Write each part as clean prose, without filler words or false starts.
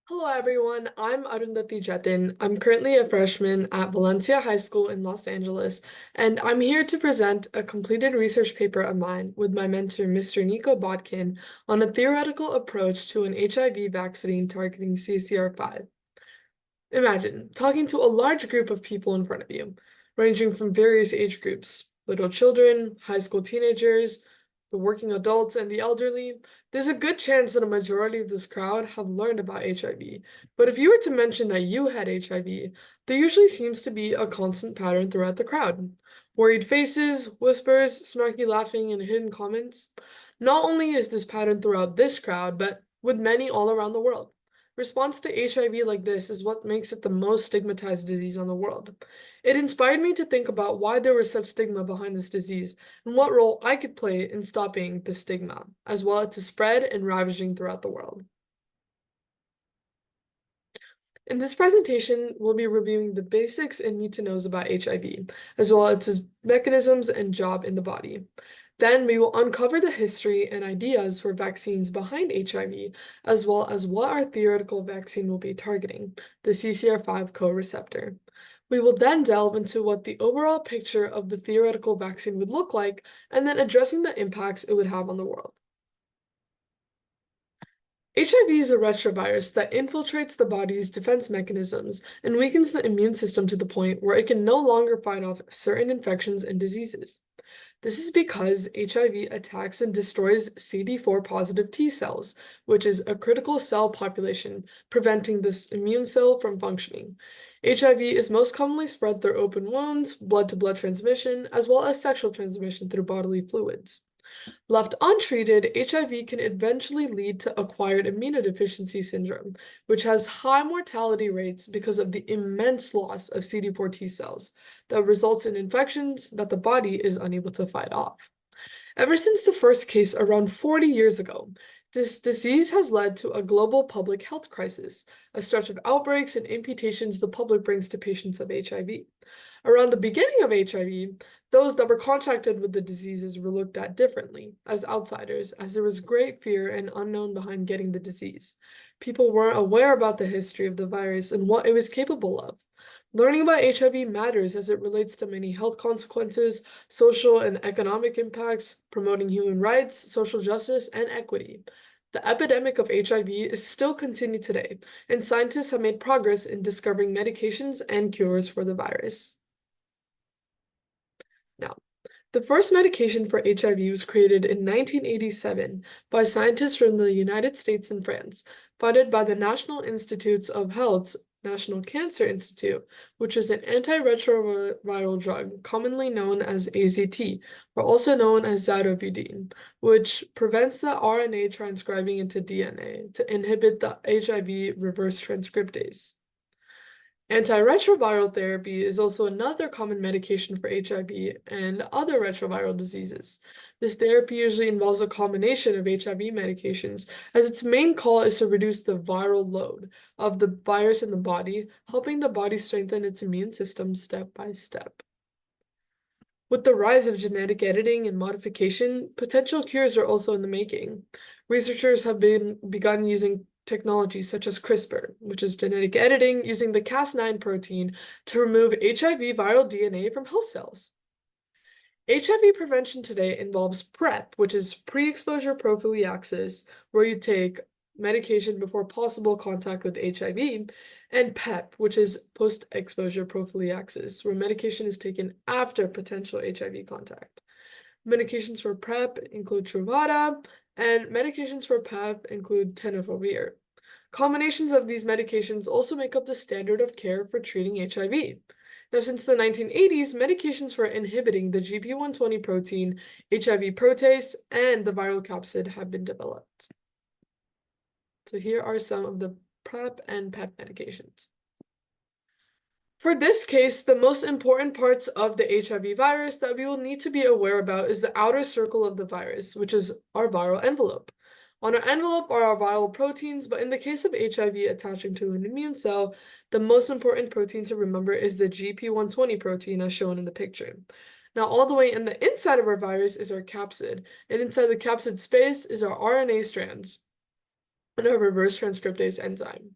Hello everyone, I'm Arundhathi Jathin. I'm currently a freshman at Valencia High School in Los Angeles, and I'm here to present a completed research paper of mine with my mentor, Mr. Nico Bodkin, on a theoretical approach to an HIV vaccine targeting CCR5. Imagine talking to a large group of people in front of you, ranging from various age groups, little children, high school teenagers, the working adults, and the elderly. There's a good chance that a majority of this crowd have learned about HIV. But if you were to mention that you had HIV, there usually seems to be a constant pattern throughout the crowd. Worried faces, whispers, snarky laughing, and hidden comments. Not only is this pattern throughout this crowd, but with many all around the world. Response to HIV like this is what makes it the most stigmatized disease on the world. It inspired me to think about why there was such stigma behind this disease and what role I could play in stopping the stigma, as well as to spread and ravaging throughout the world. In this presentation, we'll be reviewing the basics and need-to-knows about HIV, as well as its mechanisms and job in the body. Then we will uncover the history and ideas for vaccines behind HIV, as well as what our theoretical vaccine will be targeting, the CCR5 co-receptor. We will then delve into what the overall picture of the theoretical vaccine would look like, and then addressing the impacts it would have on the world. HIV is a retrovirus that infiltrates the body's defense mechanisms and weakens the immune system to the point where it can no longer fight off certain infections and diseases. This is because HIV attacks and destroys CD4 positive T cells, which is a critical cell population, preventing this immune cell from functioning. HIV is most commonly spread through open wounds, blood-to-blood transmission, as well as sexual transmission through bodily fluids. Left untreated, HIV can eventually lead to acquired immunodeficiency syndrome, which has high mortality rates because of the immense loss of CD4 T cells that results in infections that the body is unable to fight off. Ever since the first case around 40 years ago, this disease has led to a global public health crisis, a stretch of outbreaks and amputations the public brings to patients of HIV. Around the beginning of HIV, those that were contracted with the diseases were looked at differently, as outsiders, as there was great fear and unknown behind getting the disease. People weren't aware about the history of the virus and what it was capable of. Learning about HIV matters as it relates to many health consequences, social and economic impacts, promoting human rights, social justice, and equity. The epidemic of HIV is still continued today, and scientists have made progress in discovering medications and cures for the virus. Now, the first medication for HIV was created in 1987 by scientists from the United States and France, funded by the National Institutes of Health's National Cancer Institute, which is an antiretroviral drug commonly known as AZT, or also known as zidovudine, which prevents the RNA transcribing into DNA to inhibit the HIV reverse transcriptase. Antiretroviral therapy is also another common medication for HIV and other retroviral diseases. This therapy usually involves a combination of HIV medications, as its main goal is to reduce the viral load of the virus in the body, helping the body strengthen its immune system step by step. With the rise of genetic editing and modification, potential cures are also in the making. Researchers have begun using technologies such as CRISPR, which is genetic editing using the Cas9 protein to remove HIV viral DNA from host cells. HIV prevention today involves PrEP, which is pre-exposure prophylaxis, where you take medication before possible contact with HIV, and PEP, which is post-exposure prophylaxis, where medication is taken after potential HIV contact. Medications for PrEP include Truvada, and medications for PEP include tenofovir. Combinations of these medications also make up the standard of care for treating HIV. Now, since the 1980s, medications for inhibiting the GP120 protein, HIV protease, and the viral capsid have been developed. So here are some of the PrEP and PEP medications. For this case, the most important parts of the HIV virus that we will need to be aware about is the outer circle of the virus, which is our viral envelope. On our envelope are our viral proteins, but in the case of HIV attaching to an immune cell, the most important protein to remember is the GP120 protein as shown in the picture. Now, all the way in the inside of our virus is our capsid, and inside the capsid space is our RNA strands and our reverse transcriptase enzyme.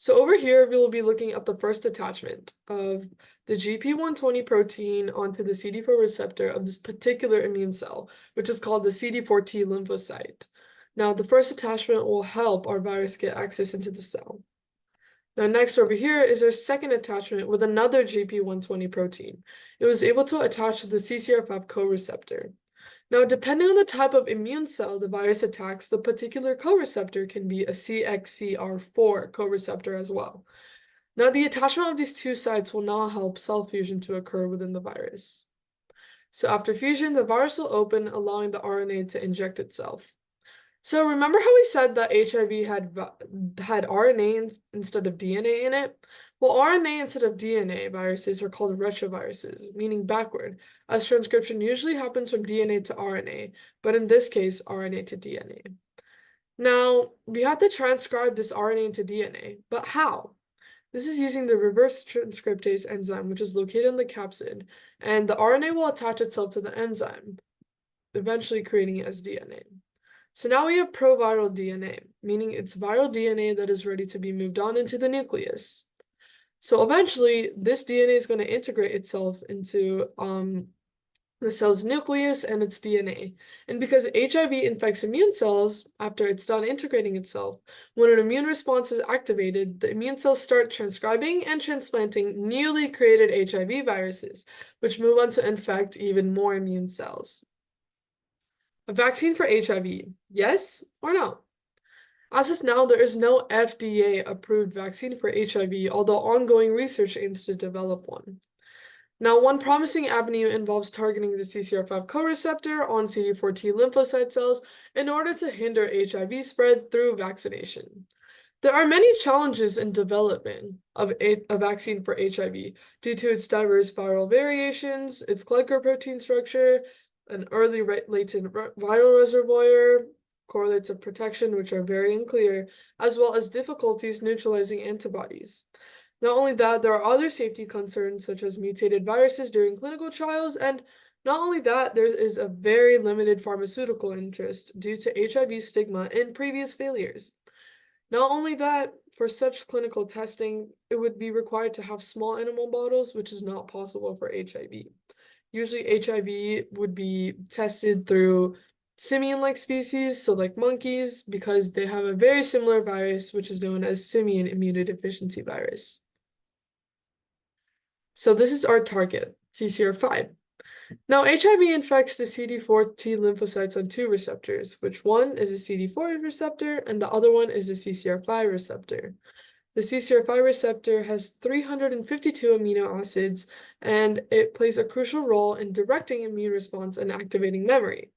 So over here, we will be looking at the first attachment of the GP120 protein onto the CD4 receptor of this particular immune cell, which is called the CD4T lymphocyte. Now, the first attachment will help our virus get access into the cell. Now, next over here is our second attachment with another GP120 protein. It was able to attach to the CCR5 co-receptor. Now, depending on the type of immune cell the virus attacks, the particular co-receptor can be a CXCR4 co-receptor as well. Now, the attachment of these two sites will now help cell fusion to occur within the virus. So after fusion, the virus will open, allowing the RNA to inject itself. So remember how we said that HIV had RNA instead of DNA in it? Well, RNA instead of DNA viruses are called retroviruses, meaning backward, as transcription usually happens from DNA to RNA, but in this case, RNA to DNA. Now, we have to transcribe this RNA into DNA, but how? This is using the reverse transcriptase enzyme, which is located in the capsid, and the RNA will attach itself to the enzyme, eventually creating it as DNA. So now we have proviral DNA, meaning it's viral DNA that is ready to be moved on into the nucleus. So eventually, this DNA is going to integrate itself into the cell's nucleus and its DNA. And because HIV infects immune cells after it's done integrating itself, when an immune response is activated, the immune cells start transcribing and transplanting newly created HIV viruses, which move on to infect even more immune cells. A vaccine for HIV, yes or no? As of now, there is no FDA-approved vaccine for HIV, although ongoing research aims to develop one. Now, one promising avenue involves targeting the CCR5 co-receptor on CD4T lymphocyte cells in order to hinder HIV spread through vaccination. There are many challenges in development of a vaccine for HIV due to its diverse viral variations, its glycoprotein structure, an early latent viral reservoir, correlates of protection which are very unclear, as well as difficulties neutralizing antibodies. Not only that, there are other safety concerns such as mutated viruses during clinical trials, and not only that, there is a very limited pharmaceutical interest due to HIV stigma in previous failures. Not only that, for such clinical testing, it would be required to have small animal models, which is not possible for HIV. Usually HIV would be tested through simian-like species, so like monkeys, because they have a very similar virus, which is known as simian immunodeficiency virus. So this is our target, CCR5. Now, HIV infects the CD4T lymphocytes on two receptors, which one is a CD4 receptor and the other one is a CCR5 receptor. The CCR5 receptor has 352 amino acids, and it plays a crucial role in directing immune response and activating memory.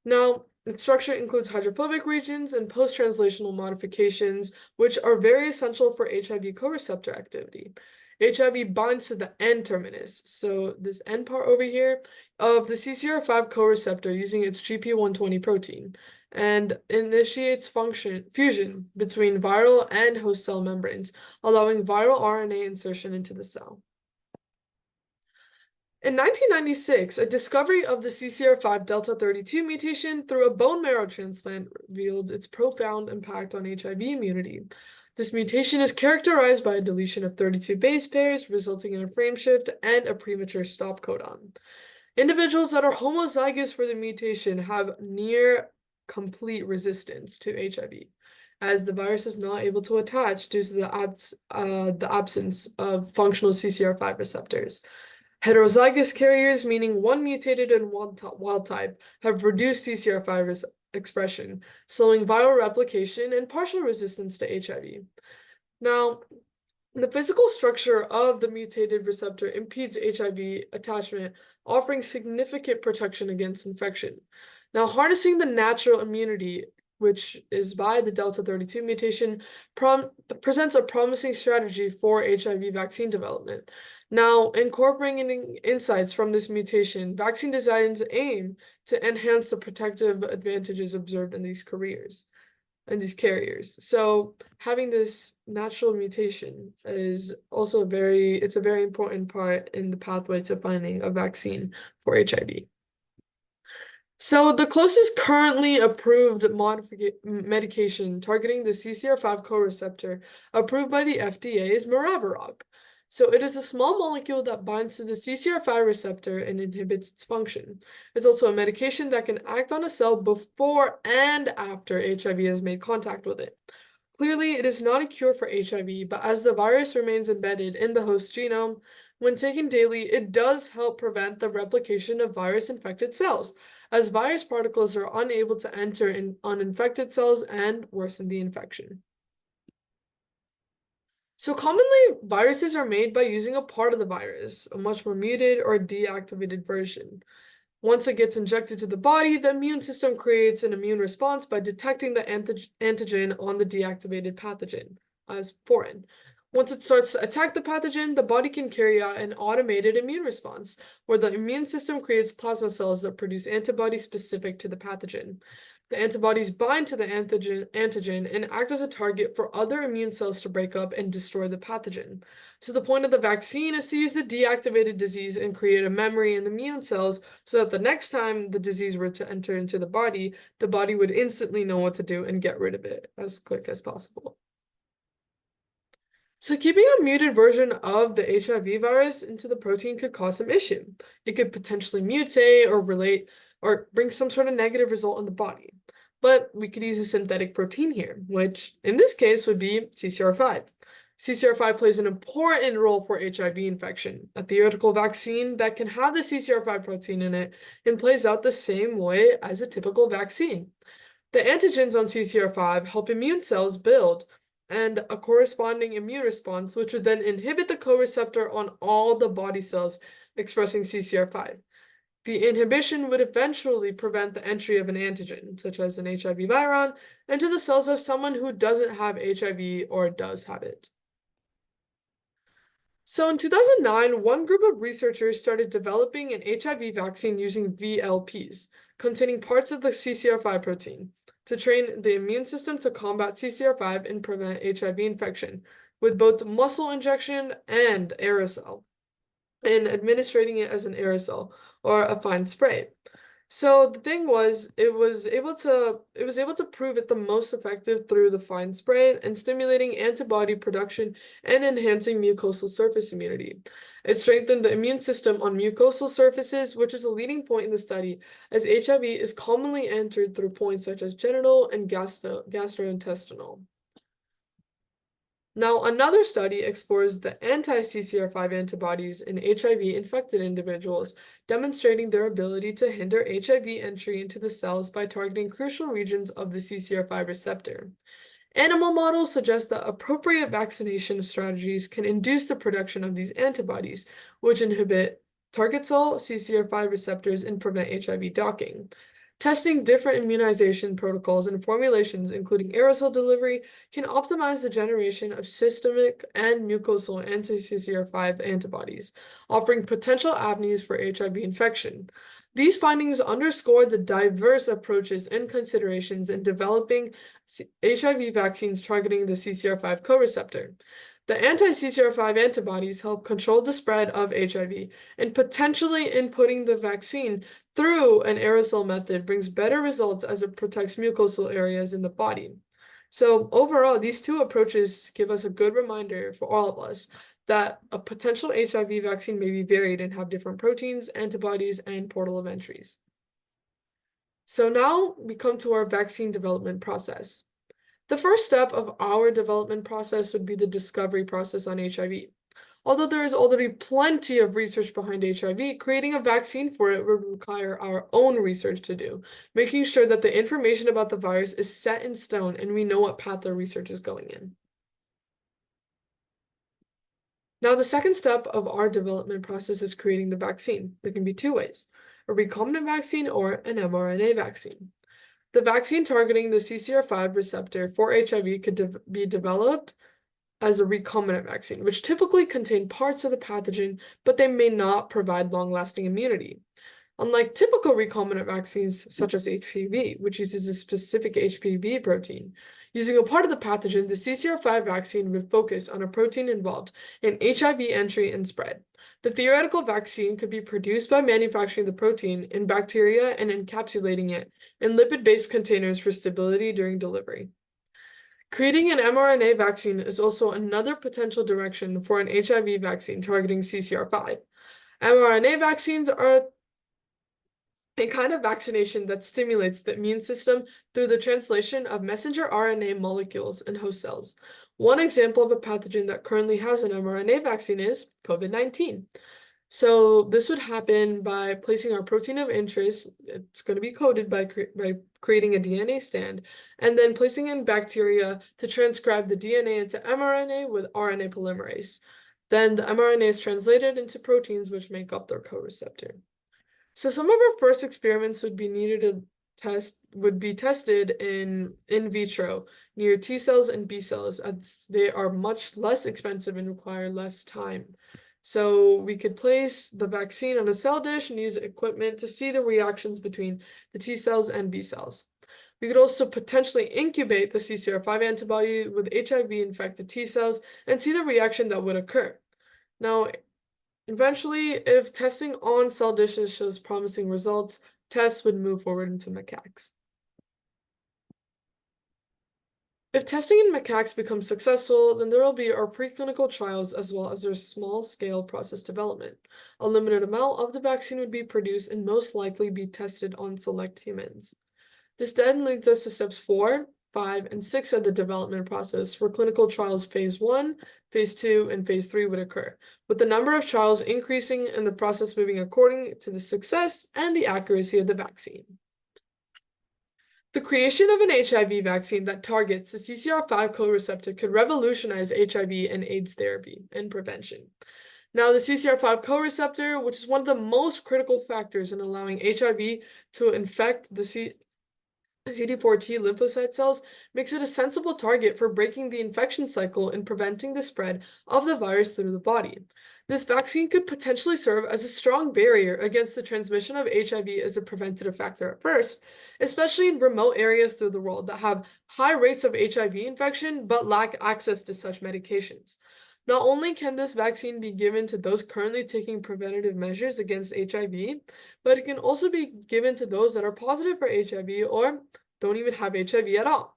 Now, its structure includes hydrophobic regions and post-translational modifications, which are very essential for HIV co-receptor activity. HIV binds to the N-terminus, so this N part over here, of the CCR5 co-receptor using its GP120 protein, and initiates fusion between viral and host cell membranes, allowing viral RNA insertion into the cell. In 1996, a discovery of the CCR5 delta 32 mutation through a bone marrow transplant revealed its profound impact on HIV immunity. This mutation is characterized by a deletion of 32 base pairs, resulting in a frame shift and a premature stop codon. Individuals that are homozygous for the mutation have near complete resistance to HIV, as the virus is not able to attach due to the absence of functional CCR5 receptors. Heterozygous carriers, meaning one mutated and one wild type, have reduced CCR5 expression, slowing viral replication and partial resistance to HIV. Now, the physical structure of the mutated receptor impedes HIV attachment, offering significant protection against infection. Now, harnessing the natural immunity, which is by the delta 32 mutation, presents a promising strategy for HIV vaccine development. Now, incorporating insights from this mutation, vaccine designs aim to enhance the protective advantages observed in these carriers. So having this natural mutation is also it's a very important part in the pathway to finding a vaccine for HIV. So the closest currently approved medication targeting the CCR5 co-receptor approved by the FDA is maraviroc. So it is a small molecule that binds to the CCR5 receptor and inhibits its function. It's also a medication that can act on a cell before and after HIV has made contact with it. Clearly, it is not a cure for HIV, but as the virus remains embedded in the host genome, when taken daily, it does help prevent the replication of virus-infected cells, as virus particles are unable to enter on infected cells and worsen the infection. So commonly, viruses are made by using a part of the virus, a much more muted or deactivated version. Once it gets injected to the body, the immune system creates an immune response by detecting the antigen on the deactivated pathogen as foreign. Once it starts to attack the pathogen, the body can carry out an automated immune response, where the immune system creates plasma cells that produce antibodies specific to the pathogen. The antibodies bind to the antigen and act as a target for other immune cells to break up and destroy the pathogen. So the point of the vaccine is to use the deactivated disease and create a memory in the immune cells so that the next time the disease were to enter into the body would instantly know what to do and get rid of it as quick as possible. So keeping a muted version of the HIV virus into the protein could cause some issue. It could potentially mutate or relate or bring some sort of negative result in the body. But we could use a synthetic protein here, which in this case would be CCR5. CCR5 plays an important role for HIV infection, a theoretical vaccine that can have the CCR5 protein in it and plays out the same way as a typical vaccine. The antigens on CCR5 help immune cells build and a corresponding immune response, which would then inhibit the co-receptor on all the body cells expressing CCR5. The inhibition would eventually prevent the entry of an antigen, such as an HIV viron, into the cells of someone who doesn't have HIV or does have it. So in 2009, one group of researchers started developing an HIV vaccine using VLPs, containing parts of the CCR5 protein, to train the immune system to combat CCR5 and prevent HIV infection, with both muscle injection and aerosol, and administering it as an aerosol or a fine spray. So the thing was, it was able to prove it the most effective through the fine spray and stimulating antibody production and enhancing mucosal surface immunity. It strengthened the immune system on mucosal surfaces, which is a leading point in the study, as HIV is commonly entered through points such as genital and gastrointestinal. Now, another study explores the anti-CCR5 antibodies in HIV-infected individuals, demonstrating their ability to hinder HIV entry into the cells by targeting crucial regions of the CCR5 receptor. Animal models suggest that appropriate vaccination strategies can induce the production of these antibodies, which inhibit target cell CCR5 receptors and prevent HIV docking. Testing different immunization protocols and formulations, including aerosol delivery, can optimize the generation of systemic and mucosal anti-CCR5 antibodies, offering potential avenues for HIV infection. These findings underscore the diverse approaches and considerations in developing HIV vaccines targeting the CCR5 co-receptor. The anti-CCR5 antibodies help control the spread of HIV, and potentially inputting the vaccine through an aerosol method brings better results as it protects mucosal areas in the body. So overall, these two approaches give us a good reminder for all of us that a potential HIV vaccine may be varied and have different proteins, antibodies, and portal of entries. So now we come to our vaccine development process. The first step of our development process would be the discovery process on HIV. Although there is already plenty of research behind HIV, creating a vaccine for it would require our own research to do, making sure that the information about the virus is set in stone and we know what path the research is going in. Now, the second step of our development process is creating the vaccine. There can be two ways, a recombinant vaccine or an mRNA vaccine. The vaccine targeting the CCR5 receptor for HIV could be developed as a recombinant vaccine, which typically contain parts of the pathogen, but they may not provide long-lasting immunity. Unlike typical recombinant vaccines, such as HPV, which uses a specific HPV protein, using a part of the pathogen, the CCR5 vaccine would focus on a protein involved in HIV entry and spread. The theoretical vaccine could be produced by manufacturing the protein in bacteria and encapsulating it in lipid-based containers for stability during delivery. Creating an mRNA vaccine is also another potential direction for an HIV vaccine targeting CCR5. mRNA vaccines are a kind of vaccination that stimulates the immune system through the translation of messenger RNA molecules in host cells. One example of a pathogen that currently has an mRNA vaccine is COVID-19. So this would happen by placing our protein of interest. It's going to be coded by creating a DNA stand, and then placing in bacteria to transcribe the DNA into mRNA with RNA polymerase. Then the mRNA is translated into proteins which make up their co-receptor. So some of our first experiments would be tested in vitro near T cells and B cells, as they are much less expensive and require less time. So we could place the vaccine on a cell dish and use equipment to see the reactions between the T cells and B cells. We could also potentially incubate the CCR5 antibody with HIV-infected T cells and see the reaction that would occur. Now, eventually, if testing on cell dishes shows promising results, tests would move forward into macaques. If testing in macaques becomes successful, then there will be our preclinical trials as well as their small-scale process development. A limited amount of the vaccine would be produced and most likely be tested on select humans. This then leads us to steps 4, 5, and 6 of the development process, where clinical trials phase 1, phase 2, and phase 3 would occur, with the number of trials increasing and the process moving according to the success and the accuracy of the vaccine. The creation of an HIV vaccine that targets the CCR5 co-receptor could revolutionize HIV and AIDS therapy and prevention. Now, the CCR5 co-receptor, which is one of the most critical factors in allowing HIV to infect the CD4 T lymphocyte cells, makes it a sensible target for breaking the infection cycle and preventing the spread of the virus through the body. This vaccine could potentially serve as a strong barrier against the transmission of HIV as a preventative factor at first, especially in remote areas through the world that have high rates of HIV infection but lack access to such medications. Not only can this vaccine be given to those currently taking preventative measures against HIV, but it can also be given to those that are positive for HIV or don't even have HIV at all.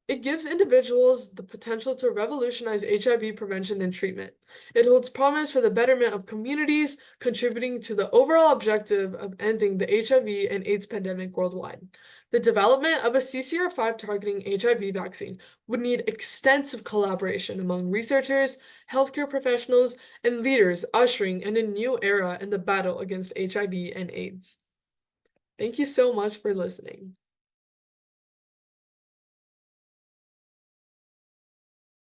It gives individuals the potential to revolutionize HIV prevention and treatment. It holds promise for the betterment of communities, contributing to the overall objective of ending the HIV and AIDS pandemic worldwide. The development of a CCR5 targeting HIV vaccine would need extensive collaboration among researchers, healthcare professionals, and leaders, ushering in a new era in the battle against HIV and AIDS. Thank you so much for listening.